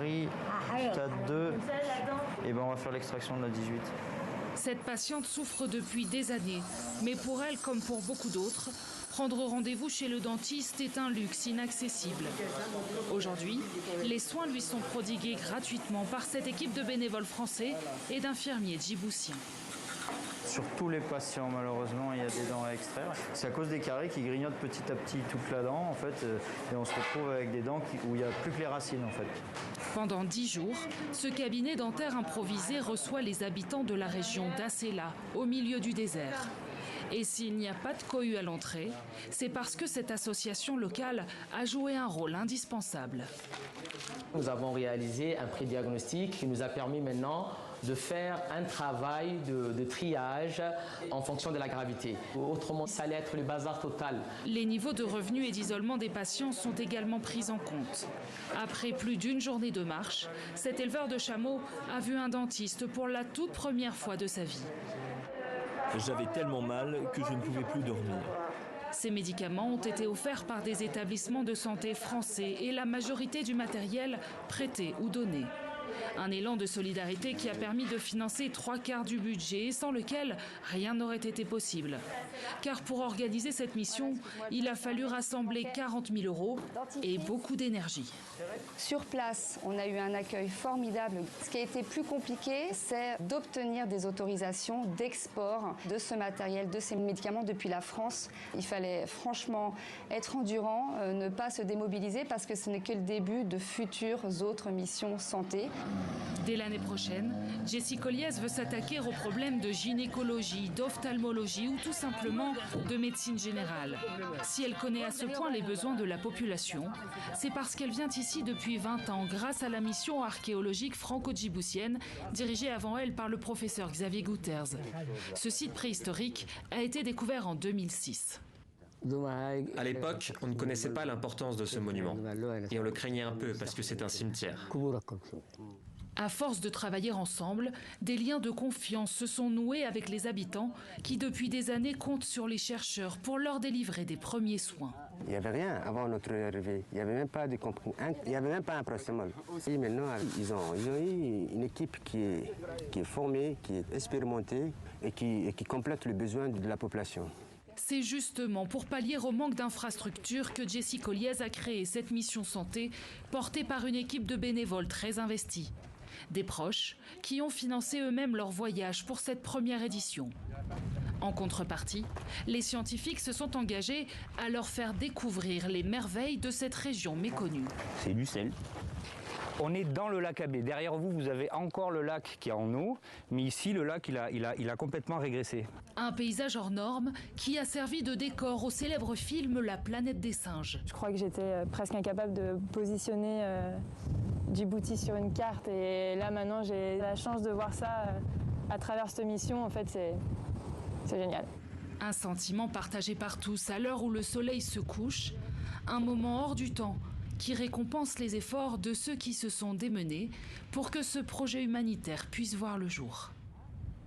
Marie, stade 2, et ben on va faire l'extraction de la 18. Cette patiente souffre depuis des années, mais pour elle, comme pour beaucoup d'autres, prendre rendez-vous chez le dentiste est un luxe inaccessible. Aujourd'hui, les soins lui sont prodigués gratuitement par cette équipe de bénévoles français et d'infirmiers djiboutiens. Sur tous les patients, malheureusement, il y a des dents à extraire. C'est à cause des caries qui grignotent petit à petit toute la dent, en fait, et on se retrouve avec des dents où il n'y a plus que les racines, en fait. Pendant 10 jours, ce cabinet dentaire improvisé reçoit les habitants de la région d'Asséla, au milieu du désert. Et s'il n'y a pas de cohue à l'entrée, c'est parce que cette association locale a joué un rôle indispensable. Nous avons réalisé un pré-diagnostic qui nous a permis maintenant de faire un travail de triage en fonction de la gravité. Autrement, ça allait être le bazar total. Les niveaux de revenus et d'isolement des patients sont également pris en compte. Après plus d'une journée de marche, cet éleveur de chameaux a vu un dentiste pour la toute première fois de sa vie. J'avais tellement mal que je ne pouvais plus dormir. Ces médicaments ont été offerts par des établissements de santé français et la majorité du matériel prêté ou donné. Un élan de solidarité qui a permis de financer 3/4 du budget, sans lequel rien n'aurait été possible. Car pour organiser cette mission, il a fallu rassembler 40 000 € et beaucoup d'énergie. Sur place, on a eu un accueil formidable. Ce qui a été plus compliqué, c'est d'obtenir des autorisations d'export de ce matériel, de ces médicaments depuis la France. Il fallait franchement être endurant, ne pas se démobiliser parce que ce n'est que le début de futures autres missions santé. Dès l'année prochaine, Jessie Colliez veut s'attaquer aux problèmes de gynécologie, d'ophtalmologie ou tout simplement de médecine générale. Si elle connaît à ce point les besoins de la population, c'est parce qu'elle vient ici depuis 20 ans grâce à la mission archéologique franco-djiboutienne dirigée avant elle par le professeur Xavier Gouters. Ce site préhistorique a été découvert en 2006. À l'époque, on ne connaissait pas l'importance de ce monument et on le craignait un peu parce que c'est un cimetière. À force de travailler ensemble, des liens de confiance se sont noués avec les habitants qui depuis des années comptent sur les chercheurs pour leur délivrer des premiers soins. Il n'y avait rien avant notre arrivée, il n'y avait même pas de il n'y avait même pas un paracétamol. Et maintenant, ils ont eu une équipe qui est formée, qui est expérimentée et qui complète les besoins de la population. C'est justement pour pallier au manque d'infrastructures que Jessie Colliez a créé cette mission santé portée par une équipe de bénévoles très investis. Des proches qui ont financé eux-mêmes leur voyage pour cette première édition. En contrepartie, les scientifiques se sont engagés à leur faire découvrir les merveilles de cette région méconnue. C'est du sel. On est dans le lac Abbé. Derrière vous, vous avez encore le lac qui est en eau, mais ici, le lac, il a complètement régressé. Un paysage hors norme qui a servi de décor au célèbre film La planète des singes. Je crois que j'étais presque incapable de positionner Djibouti sur une carte et là maintenant j'ai la chance de voir ça à travers cette mission. En fait, c'est génial. Un sentiment partagé par tous à l'heure où le soleil se couche, un moment hors du temps qui récompense les efforts de ceux qui se sont démenés pour que ce projet humanitaire puisse voir le jour.